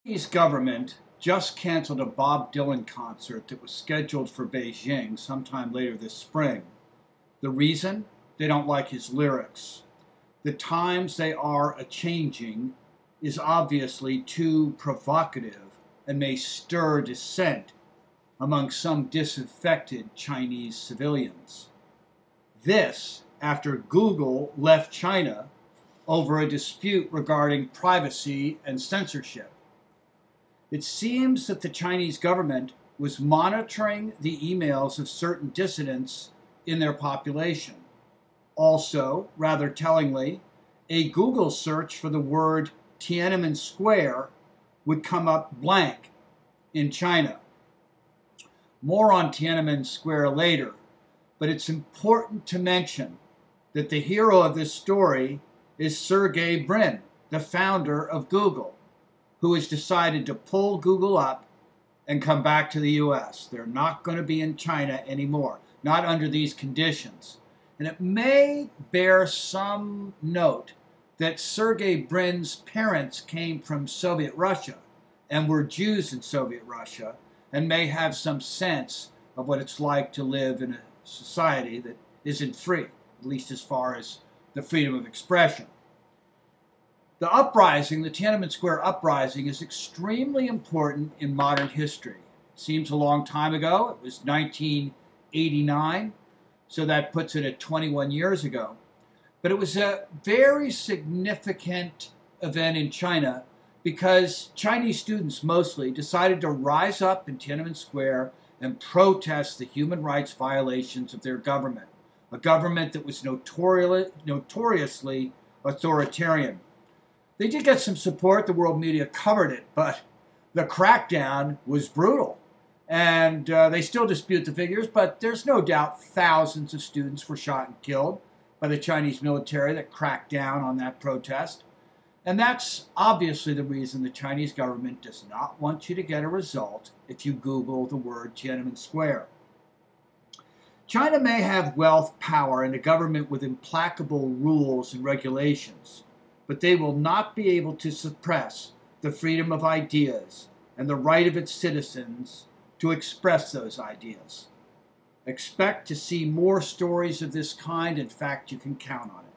Chinese government just canceled a Bob Dylan concert that was scheduled for Beijing sometime later this spring. The reason? They don't like his lyrics. The times they are a-changing is obviously too provocative and may stir dissent among some disaffected Chinese civilians. This after Google left China over a dispute regarding privacy and censorship. It seems that the Chinese government was monitoring the emails of certain dissidents in their population. Also, rather tellingly, a Google search for the word Tiananmen Square would come up blank in China. More on Tiananmen Square later, but it's important to mention that the hero of this story is Sergey Brin, the founder of Google, who has decided to pull Google up and come back to the US. They're not going to be in China anymore, not under these conditions. And it may bear some note that Sergey Brin's parents came from Soviet Russia and were Jews in Soviet Russia and may have some sense of what it's like to live in a society that isn't free, at least as far as the freedom of expression. The uprising, the Tiananmen Square uprising, is extremely important in modern history. It seems a long time ago. It was 1989, so that puts it at 21 years ago. But it was a very significant event in China because Chinese students mostly decided to rise up in Tiananmen Square and protest the human rights violations of their government, a government that was notoriously authoritarian. They did get some support. The world media covered it, but the crackdown was brutal. And they still dispute the figures, but there's no doubt thousands of students were shot and killed by the Chinese military that cracked down on that protest. And that's obviously the reason the Chinese government does not want you to get a result if you Google the word Tiananmen Square. China may have wealth, power, and a government with implacable rules and regulations, but they will not be able to suppress the freedom of ideas and the right of its citizens to express those ideas. Expect to see more stories of this kind. In fact, you can count on it.